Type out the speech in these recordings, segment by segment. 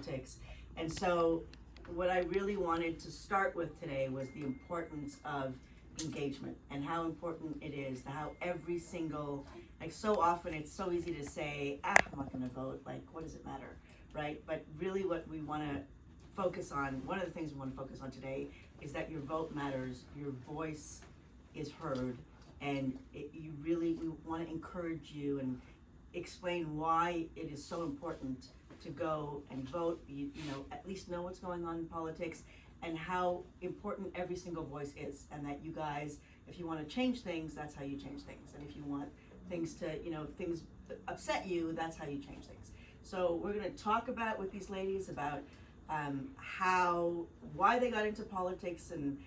politics. And so what I really wanted to start with today was the importance of engagement and how important it is, how every single, like so often it's so easy to say, I'm not gonna vote, like what does it matter, right? But really what we wanna focus on, one of the things we wanna focus on today is that your vote matters, your voice is heard, and we wanna encourage you and explain why it is so important to go and vote, you know, at least know what's going on in politics and how important every single voice is, and that you guys, if you want to change things, that's how you change things, and if you want things to, you know, things that upset you, that's how you change things. So we're going to talk about with these ladies about why they got into politics. And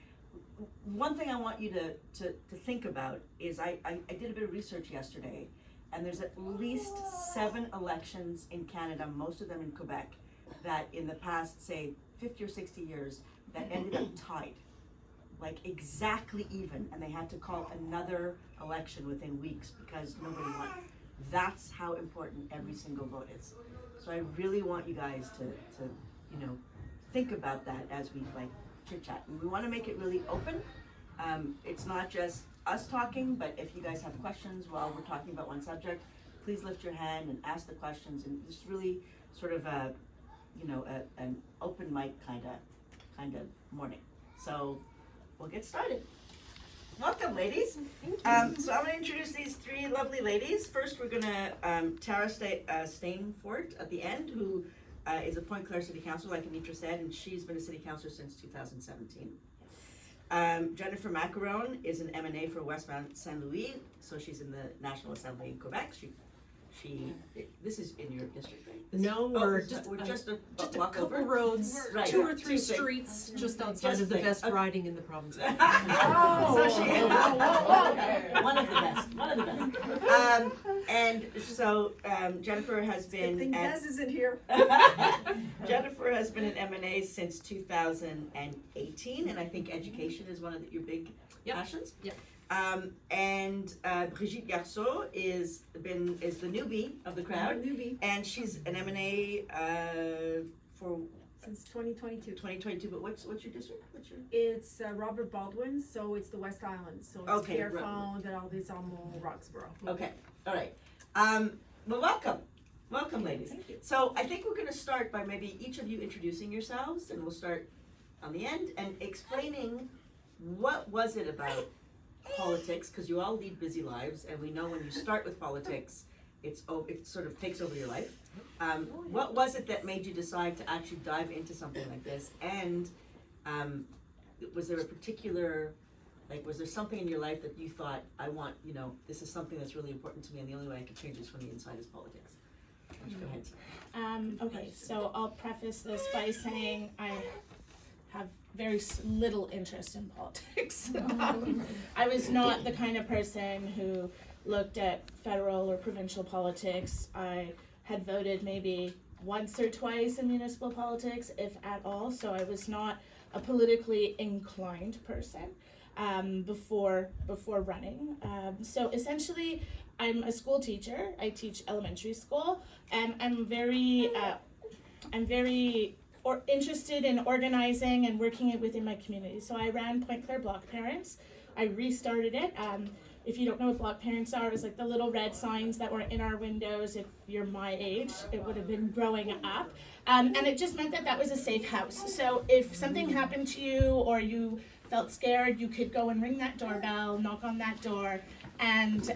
one thing I want you to think about is I did a bit of research yesterday, and there's at least 7 elections in Canada, most of them in Quebec, that in the past, say, 50 or 60 years, that ended up tied, like exactly even, and they had to call another election within weeks because nobody won. That's how important every single vote is. So I really want you guys to you know, think about that as we like chit chat. And we want to make it really open. It's not just us talking, but if you guys have questions while we're talking about one subject, please lift your hand and ask the questions, and just really sort of a, you know, an open mic kind of morning. So we'll get started. Welcome, ladies. Thank you. So I'm going to introduce these 3 lovely ladies. First, we're going to Tara Stainforth at the end, who is a Pointe-Claire City Councillor, like Anitra said, and she's been a City Councillor since 2017. Jennifer Maccarone is an M&A for Westmount-Saint-Louis, so she's in the National Assembly in Quebec. This is in your district, right? No, we're just a couple over. Roads, right. 2 or 3 streets just outside of the best riding in the province. So she, one of the best. And so Jennifer has been. Des isn't here. Jennifer has been in M&A since 2018, and I think education is one of your big passions. Yep. And Brigitte Garceau is the newbie of the crowd, and she's an M&A for since 2022. 2022. But what's your district? It's Robert-Baldwin, so it's the West Island. So it's Pierrefonds, and all these Roxborough. Okay, all right. Well, welcome, ladies. Thank you. So I think we're going to start by maybe each of you introducing yourselves, and we'll start on the end and explaining what was it about politics, because you all lead busy lives, and we know when you start with politics, it sort of takes over your life. What was it that made you decide to actually dive into something like this? And was there a particular, was there something in your life that you thought, this is something that's really important to me, and the only way I can change this from the inside is politics? Why don't you go ahead? Okay, so I'll preface this by saying I have very little interest in politics. I was not the kind of person who looked at federal or provincial politics. I had voted maybe once or twice in municipal politics, if at all, so I was not a politically inclined person before running. So essentially, I'm a school teacher. I teach elementary school, and I'm very interested in organizing and working within my community. So I ran Pointe-Claire Block Parents. I restarted it. If you don't know what block parents are, it's like the little red signs that were in our windows. If you're my age, it would have been growing up. And it just meant that was a safe house. So if something happened to you or you felt scared, you could go and ring that doorbell, knock on that door, and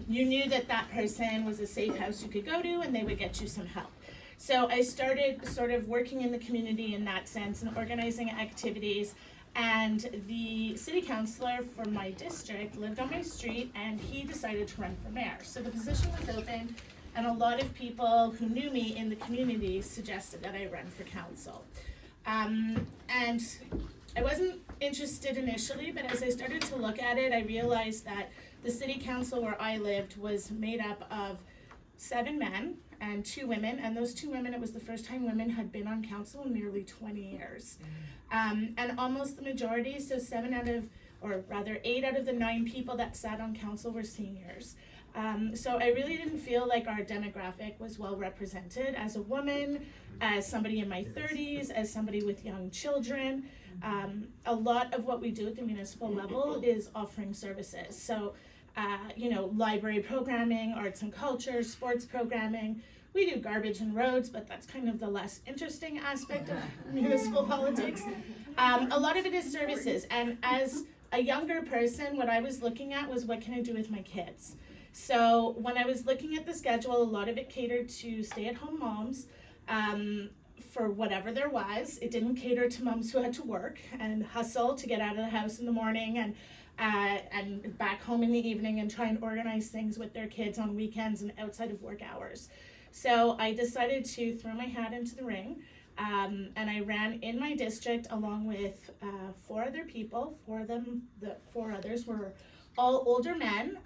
you knew that person was a safe house you could go to, and they would get you some help. So I started sort of working in the community in that sense and organizing activities, and the city councillor for my district lived on my street, and he decided to run for mayor. So the position was open, and a lot of people who knew me in the community suggested that I run for council. And I wasn't interested initially, but as I started to look at it, I realized that the city council where I lived was made up of 7 men and 2 women, and those 2 women, it was the first time women had been on council in nearly 20 years. And almost the majority, so 8 out of the 9 people that sat on council were seniors. So I really didn't feel like our demographic was well represented as a woman, as somebody in my 30s, as somebody with young children. A lot of what we do at the municipal level is offering services. So, library programming, arts and culture, sports programming. We do garbage and roads, but that's kind of the less interesting aspect of municipal politics. A lot of it is services. And as a younger person, what I was looking at was what can I do with my kids? So when I was looking at the schedule, a lot of it catered to stay-at-home moms for whatever there was. It didn't cater to moms who had to work and hustle to get out of the house in the morning and back home in the evening and try and organize things with their kids on weekends and outside of work hours. So I decided to throw my hat into the ring, and I ran in my district along with 4 other people. The 4 others were all older men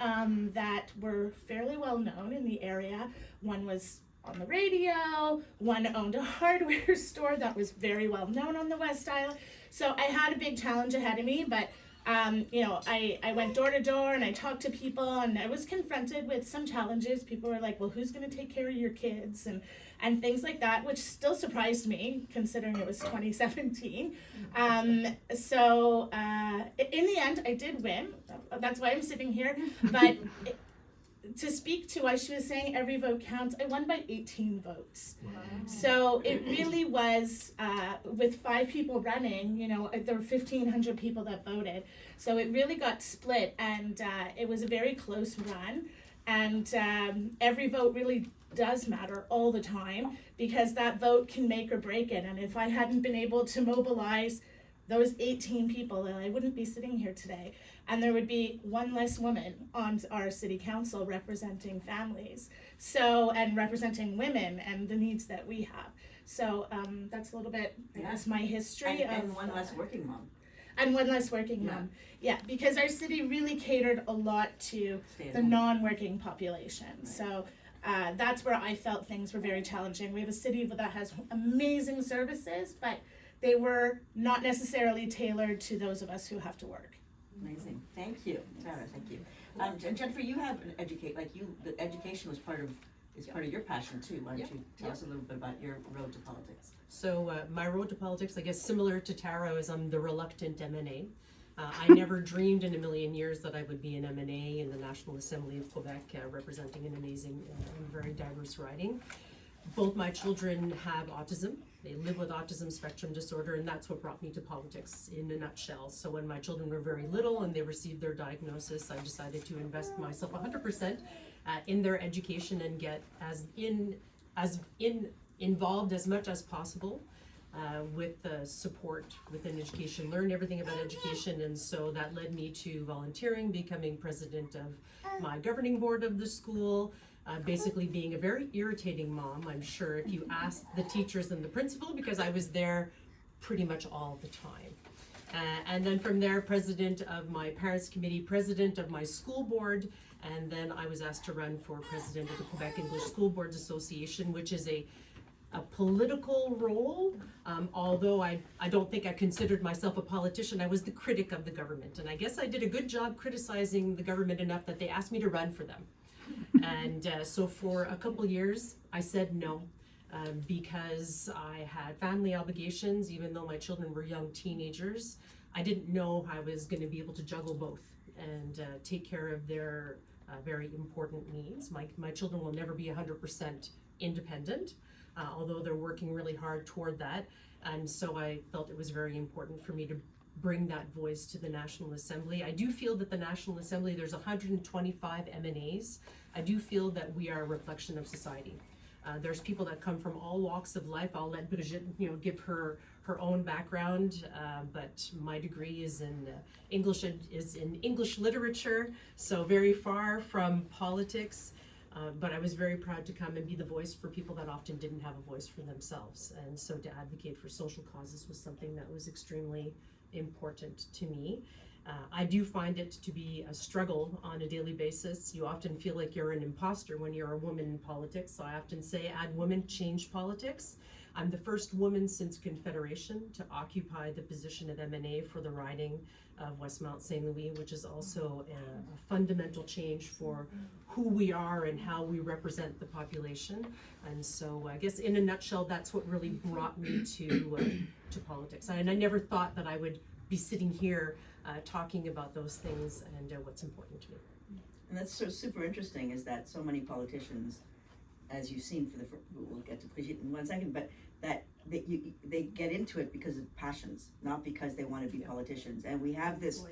that were fairly well known in the area. One was on the radio, one owned a hardware store that was very well known on the West Island. So I had a big challenge ahead of me, but I went door to door and I talked to people, and I was confronted with some challenges. People were like, well, who's going to take care of your kids and things like that, which still surprised me considering it was 2017. So in the end, I did win. That's why I'm sitting here. But to speak to why she was saying every vote counts, I won by 18 votes. Wow. So it really was, with 5 people running, there were 1,500 people that voted. So it really got split, and it was a very close run. And every vote really does matter all the time, because that vote can make or break it. And if I hadn't been able to mobilize those 18 people, then I wouldn't be sitting here today. And there would be 1 less woman on our city council representing families, and representing women and the needs that we have. So that's a little bit, I guess, my history. And 1 less working mom. And 1 less working mom. Yeah, because our city really catered a lot to the non-working population. Right. So that's where I felt things were very challenging. We have a city that has amazing services, but they were not necessarily tailored to those of us who have to work. Amazing. Thank you, Tara. Thank you. Jennifer, you have the education was part of your passion too. Why don't you tell us a little bit about your road to politics? So my road to politics, I guess similar to Tara, is I'm the reluctant M&A. I never dreamed in a million years that I would be an M&A in the National Assembly of Quebec, representing an amazing and very diverse riding. Both my children have autism. They live with autism spectrum disorder, and that's what brought me to politics in a nutshell. So when my children were very little and they received their diagnosis, I decided to invest myself 100% in their education and get involved as much as possible with the support within education, learn everything about education. And so that led me to volunteering, becoming president of my governing board of the school, basically being a very irritating mom, I'm sure, if you ask the teachers and the principal, because I was there pretty much all the time. And then from there, president of my parents committee, president of my school board, and then I was asked to run for president of the Quebec English School Boards Association, which is a political role, although I don't think I considered myself a politician. I was the critic of the government, and I guess I did a good job criticizing the government enough that they asked me to run for them. And so for a couple years, I said no, because I had family obligations. Even though my children were young teenagers, I didn't know I was going to be able to juggle both and take care of their very important needs. My children will never be 100% independent, although they're working really hard toward that. And so I felt it was very important for me to bring that voice to the National Assembly. I do feel that the National Assembly, there's 125 M&As. I do feel that we are a reflection of society. There's people that come from all walks of life. I'll let Brigitte, give her own background, but my degree is in English literature, so very far from politics. But I was very proud to come and be the voice for people that often didn't have a voice for themselves. And so to advocate for social causes was something that was extremely important to me. I do find it to be a struggle on a daily basis. You often feel like you're an imposter when you're a woman in politics. So I often say, add women, change politics. I'm the first woman since Confederation to occupy the position of M&A for the riding of Westmount-Saint-Louis, which is also a fundamental change for who we are and how we represent the population. And so I guess in a nutshell, that's what really brought me to politics. And I never thought that I would be sitting here talking about those things and what's important to me. And that's so super interesting is that so many politicians, as you've seen we'll get to Brigitte in 1 second, but that they get into it because of passions, not because they want to be politicians. And we have this,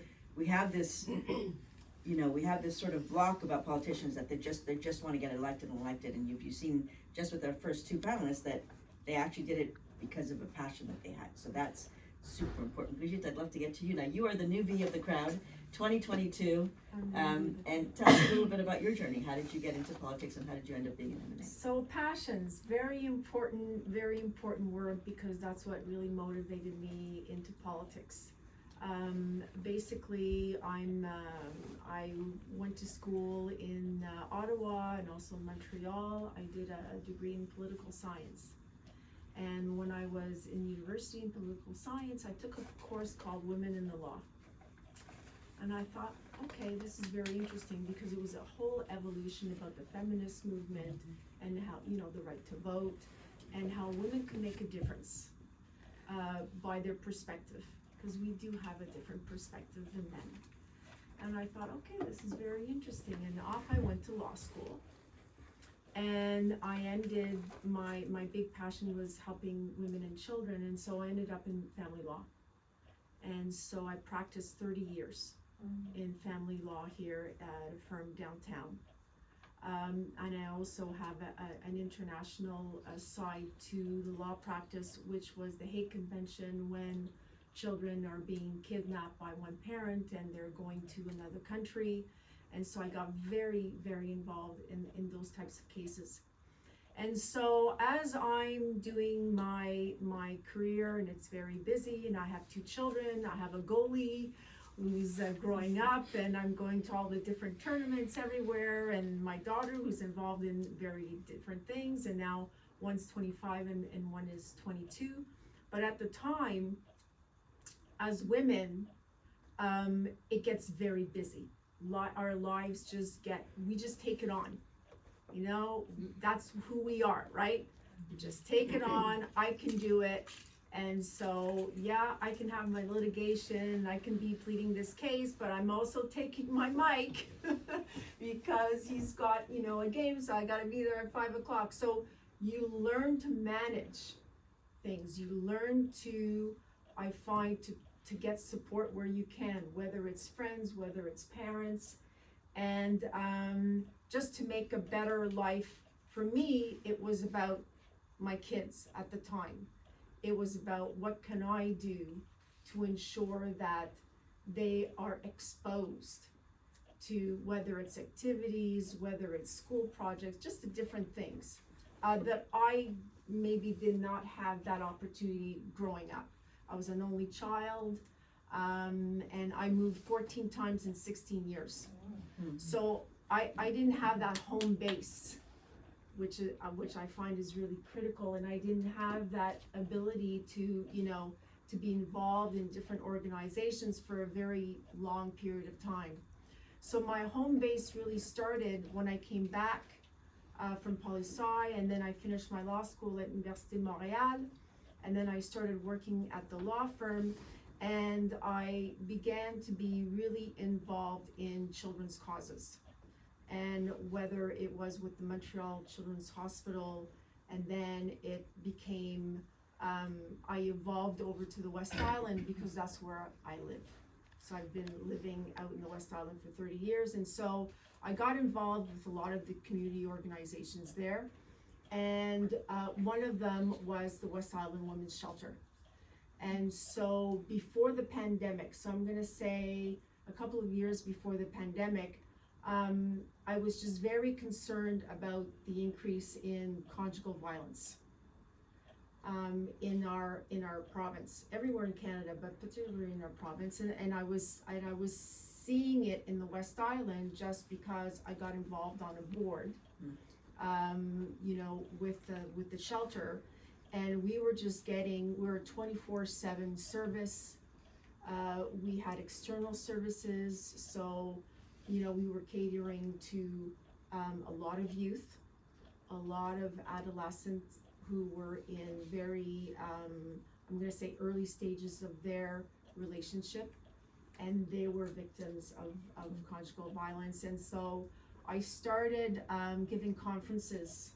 you know, we have this sort of block about politicians that they just want to get elected. And you've seen just with our first two panelists that they actually did it because of a passion that they had. So that's super important. Brigitte, I'd love to get to you now. You are the newbie of the crowd, 2022, and tell us a little bit about your journey. How did you get into politics, and how did you end up being in M&A? So passions, very important word, because that's what really motivated me into politics. Basically, I went to school in Ottawa and also Montreal. I did a degree in political science. And when I was in university in political science, I took a course called Women in the Law. And I thought, okay, this is very interesting, because it was a whole evolution about the feminist movement and how, you know, the right to vote and how women can make a difference by their perspective, because we do have a different perspective than men. And I thought, okay, this is very interesting. And off I went to law school. And I ended, my big passion was helping women and children, and so I ended up in family law. And so I practiced 30 years in family law here at a firm downtown. And I also have an international side to the law practice, which was the Hague Convention, when children are being kidnapped by one parent and they're going to another country. And so I got very, very involved in those types of cases. And so as I'm doing my career, and it's very busy, and I have 2 children, I have a goalie who's growing up, and I'm going to all the different tournaments everywhere, and my daughter who's involved in very different things, and now one's 25 and one is 22. But at the time, as women, it gets very busy. Our lives we just take it on, you know, that's who we are, right? You just take it on, I can do it. And so, yeah, I can have my litigation, I can be pleading this case, but I'm also taking my mic because he's got, you know, a game, so I gotta be there at 5 o'clock. So you learn to manage things, you learn to, I find, to get support where you can, whether it's friends, whether it's parents, and just to make a better life. For me, it was about my kids at the time. It was about what can I do to ensure that they are exposed to, whether it's activities, whether it's school projects, just the different things that I maybe did not have that opportunity growing up. I was an only child, and I moved 14 times in 16 years. So I didn't have that home base, which I find is really critical, and I didn't have that ability to, you know, to be involved in different organizations for a very long period of time. So my home base really started when I came back from poli-sci, and then I finished my law school at Université Montréal. And then I started working at the law firm, and I began to be really involved in children's causes. And whether it was with the Montreal Children's Hospital, and then it became, I evolved over to the West Island because that's where I live. So I've been living out in the West Island for 30 years. And so I got involved with a lot of the community organizations there. And one of them was the West Island Women's Shelter. And so before the pandemic, so I'm gonna say a couple of years before the pandemic, I was just very concerned about the increase in conjugal violence in our province, everywhere in Canada, but particularly in our province. And I was seeing it in the West Island just because I got involved on a board. You know, with the shelter, And we were 24/7 service. We had external services, so, we were catering to a lot of youth, a lot of adolescents who were in very, I'm gonna say early stages of their relationship, and they were victims of conjugal violence. And so I started giving conferences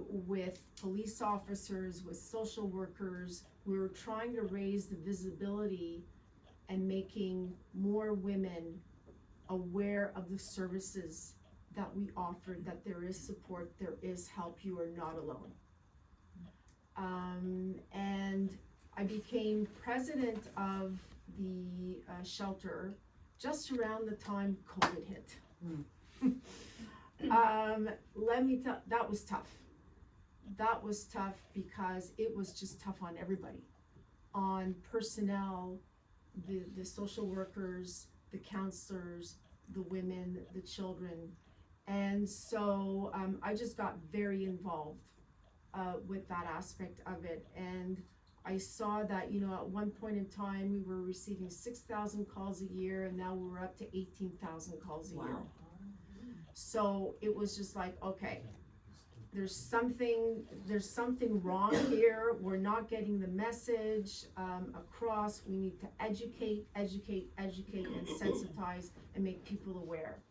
with police officers, with social workers. We were trying to raise the visibility and making more women aware of the services that we offered, that there is support, there is help, you are not alone. And I became president of the shelter just around the time COVID hit. Let me tell, that was tough. That was tough because it was just tough on everybody, on personnel, the social workers, the counselors, the women, the children. And so I just got very involved with that aspect of it. And I saw that, at one point in time, we were receiving 6,000 calls a year, and now we're up to 18,000 calls a year. So it was just like, okay, there's something wrong here. We're not getting the message across. We need to educate, and sensitize, and make people aware.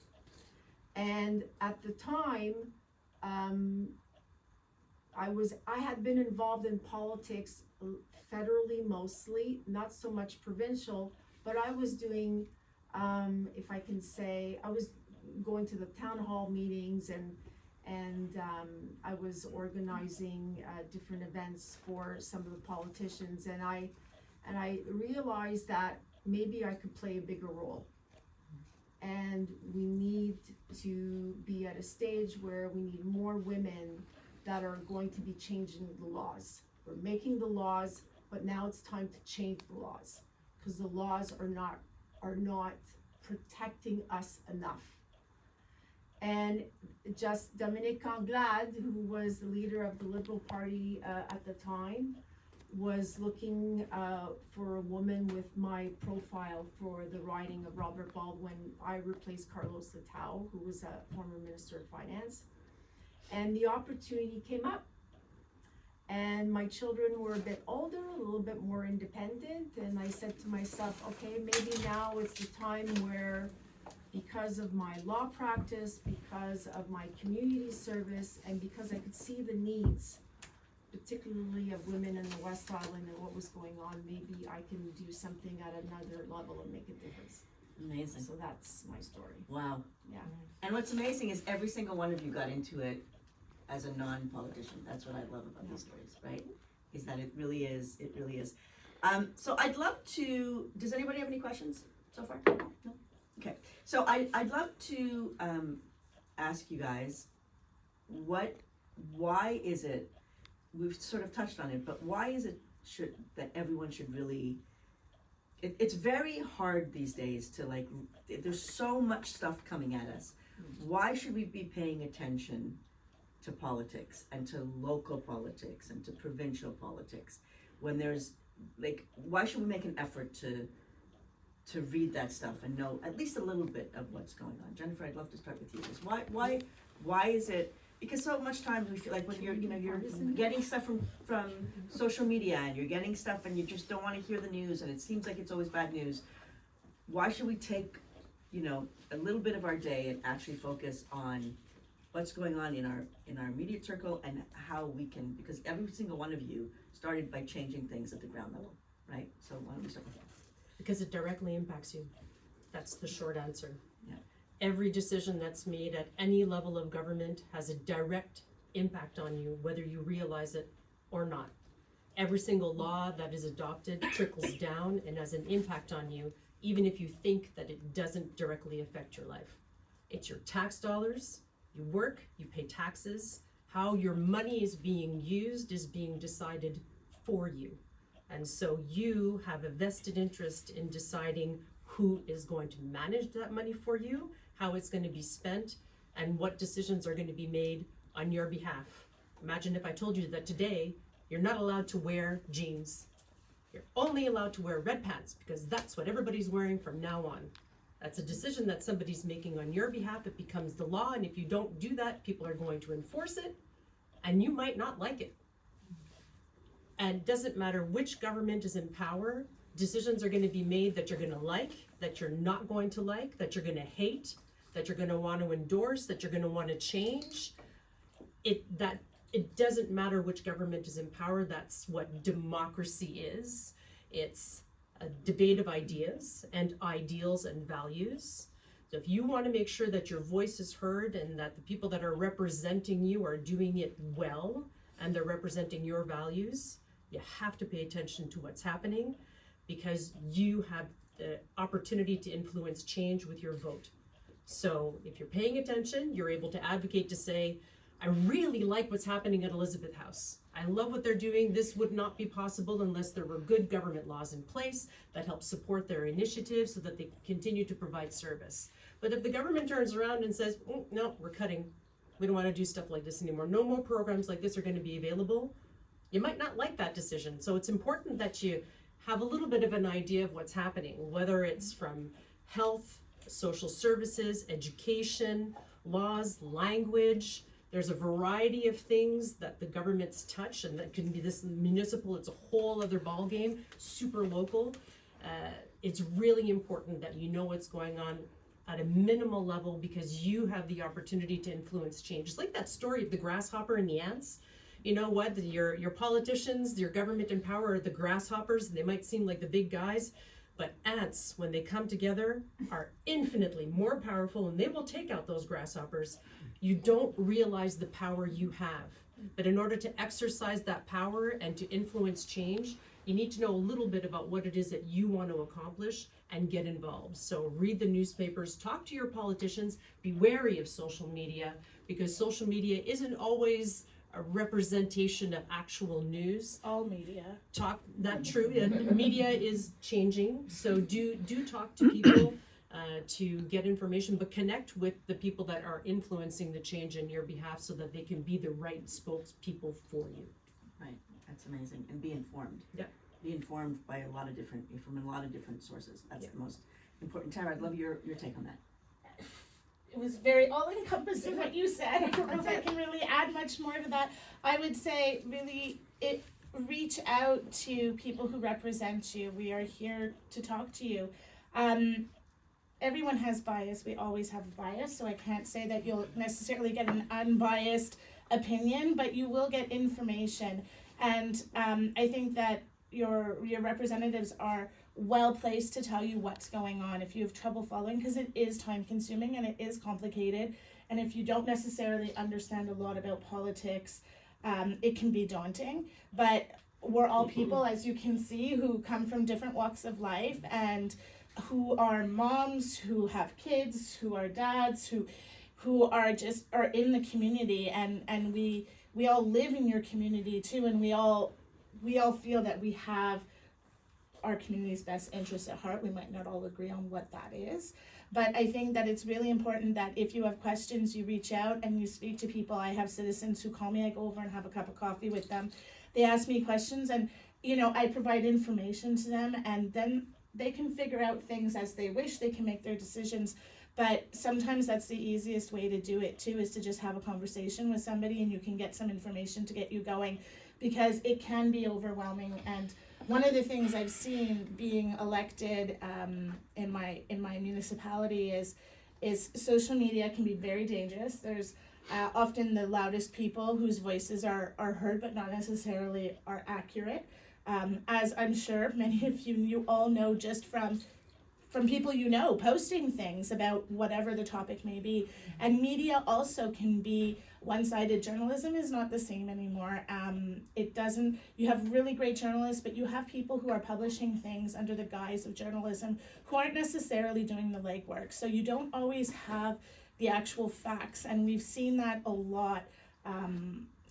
And at the time, I had been involved in politics federally mostly, not so much provincial, but I was doing, if I can say, I was going to the town hall meetings, and I was organizing different events for some of the politicians, and I realized that maybe I could play a bigger role. And we need to be at a stage where we need more women that are going to be changing the laws. We're making the laws, but now it's time to change the laws, because the laws are not protecting us enough. And just Dominique Anglade, who was the leader of the Liberal Party at the time, was looking for a woman with my profile for the riding of Robert-Baldwin. I replaced Carlos Letao, who was a former Minister of Finance. And the opportunity came up. And my children were a bit older, a little bit more independent, and I said to myself, okay, maybe now it's the time where, because of my law practice, because of my community service, and because I could see the needs, particularly of women in the West Island and what was going on, maybe I can do something at another level and make a difference. Amazing. So that's my story. Wow. Yeah. And what's amazing is every single one of you got into it as a non-politician. That's what I love about these stories, right? Is that it really is. So I'd love to, does anybody have any questions so far? No? Okay. So I'd love to ask you guys, why is it, we've sort of touched on it, but why is it that everyone should really, it's very hard these days to there's so much stuff coming at us. Why should we be paying attention to politics and to local politics and to provincial politics when there's why should we make an effort to read that stuff and know at least a little bit of what's going on? Jennifer, I'd love to start with you. Why is it, because so much times we feel like when you're getting stuff from social media and you're getting stuff and you just don't want to hear the news and it seems like it's always bad news. Why should we take, a little bit of our day and actually focus on what's going on in our immediate circle and how we can, because every single one of you started by changing things at the ground level, right? So why don't we start with that? Because it directly impacts you. That's the short answer. Yeah. Every decision that's made at any level of government has a direct impact on you, whether you realize it or not. Every single law that is adopted trickles down and has an impact on you, even if you think that it doesn't directly affect your life. It's your tax dollars, you work, you pay taxes. How your money is being used is being decided for you. And so you have a vested interest in deciding who is going to manage that money for you, how it's going to be spent, and what decisions are going to be made on your behalf. Imagine if I told you that today You're not allowed to wear jeans. You're only allowed to wear red pants because that's what everybody's wearing from now on. That's a decision that somebody's making on your behalf. It becomes the law, and if you don't do that, people are going to enforce it, and you might not like it. And it doesn't matter which government is in power, decisions are going to be made that you're going to like, that you're not going to like, that you're going to hate, that you're going to want to endorse, that you're going to want to change. It doesn't matter which government is in power. That's what democracy is. It's a debate of ideas and ideals and values. So if you want to make sure that your voice is heard and that the people that are representing you are doing it well and they're representing your values, you have to pay attention to what's happening, because you have the opportunity to influence change with your vote. So if you're paying attention, you're able to advocate to say, I really like what's happening at Elizabeth House. I love what they're doing. This would not be possible unless there were good government laws in place that help support their initiatives so that they can continue to provide service. But if the government turns around and says, oh, no, we're cutting. We don't want to do stuff like this anymore. No more programs like this are going to be available. You might not like that decision. So it's important that you have a little bit of an idea of what's happening, whether it's from health, social services, education, laws, language. There's a variety of things that the governments touch, and that can be this municipal, it's a whole other ballgame, super local. It's really important that you know what's going on at a minimal level, because you have the opportunity to influence change. It's like that story of the grasshopper and the ants. You know what, your politicians, your government in power are the grasshoppers, and they might seem like the big guys, but ants, when they come together, are infinitely more powerful, and they will take out those grasshoppers. You don't realize the power you have. But in order to exercise that power and to influence change, you need to know a little bit about what it is that you want to accomplish and get involved. So read the newspapers, talk to your politicians, be wary of social media, because social media isn't always a representation of actual news. All media. That's true. Media is changing, so do talk to people to get information, but connect with the people that are influencing the change on your behalf so that they can be the right spokespeople for you. Right, that's amazing, and be informed. Yeah. Be informed from a lot of different sources. That's the most important. Tara, I'd love your take on that. It was very all-encompassing what you said. I don't know if I can really add much more to that. I would say really reach out to people who represent you. We are here to talk to you. Everyone has bias. We always have a bias, so I can't say that you'll necessarily get an unbiased opinion, but you will get information. And I think that your representatives are well placed to tell you what's going on if you have trouble following, because it is time consuming and it is complicated, and if you don't necessarily understand a lot about politics, it can be daunting. But we're all people, as you can see, who come from different walks of life, and who are moms, who have kids, who are dads, who are in the community, and we all live in your community too, and we all feel that we have our community's best interests at heart. We might not all agree on what that is, but I think that it's really important that if you have questions, you reach out and you speak to people. I have citizens who call me. I go over and have a cup of coffee with them. They ask me questions, and I provide information to them, and then they can figure out things as they wish. They can make their decisions, but sometimes that's the easiest way to do it too, is to just have a conversation with somebody, and you can get some information to get you going, because it can be overwhelming. And one of the things I've seen being elected in my municipality is social media can be very dangerous. There's often the loudest people whose voices are heard but not necessarily are accurate. As I'm sure many of you all know, just from people posting things about whatever the topic may be. And media also can be one-sided. Journalism is not the same anymore. You have really great journalists, but you have people who are publishing things under the guise of journalism who aren't necessarily doing the legwork. So you don't always have the actual facts, and we've seen that a lot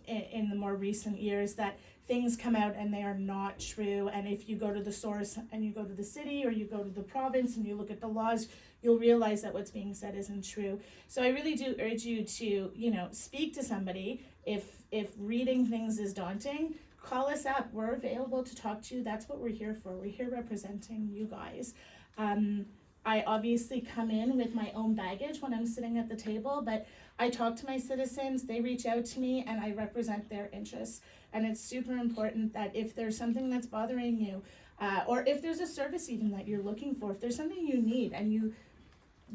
in the more recent years, that things come out and they are not true. And if you go to the source and you go to the city or you go to the province and you look at the laws, you'll realize that what's being said isn't true. So I really do urge you to, speak to somebody. If reading things is daunting, call us up. We're available to talk to you. That's what we're here for. We're here representing you guys. I obviously come in with my own baggage when I'm sitting at the table, but I talk to my citizens, they reach out to me, and I represent their interests. And it's super important that if there's something that's bothering you, or if there's a service even that you're looking for, if there's something you need and you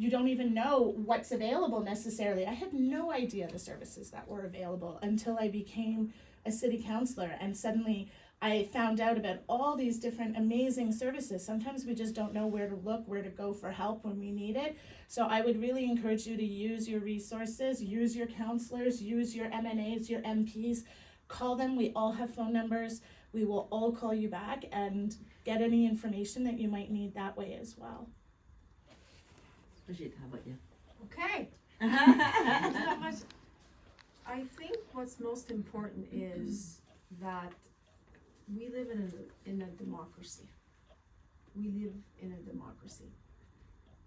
don't even know what's available necessarily. I had no idea the services that were available until I became a city councillor, and suddenly I found out about all these different amazing services. Sometimes we just don't know where to look, where to go for help when we need it. So I would really encourage you to use your resources, use your councillors, use your MNAs, your MPs, call them. We all have phone numbers. We will all call you back and get any information that you might need that way as well. Brigitte, how about you? Okay. I think what's most important is that we live in a democracy. We live in a democracy.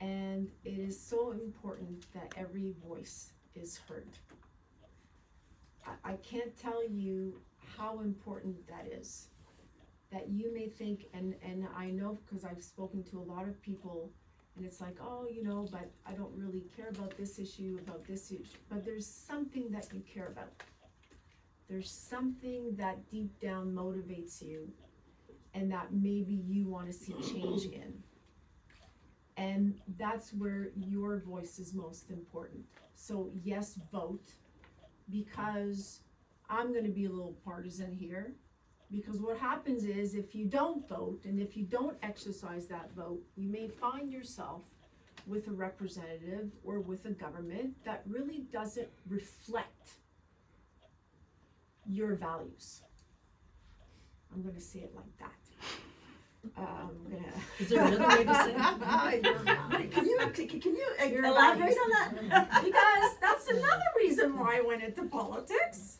And it is so important that every voice is heard. I can't tell you how important that is. That you may think, and I know because I've spoken to a lot of people, and it's like, oh, but I don't really care about this issue, but there's something that you care about. There's something that deep down motivates you and that maybe you want to see change in. And that's where your voice is most important. So yes, vote, because I'm going to be a little partisan here. Because what happens is if you don't vote and if you don't exercise that vote, you may find yourself with a representative or with a government that really doesn't reflect your values. I'm going to say it like that. Is there another way to say it? Can you elaborate on that? Because that's another reason why I went into politics.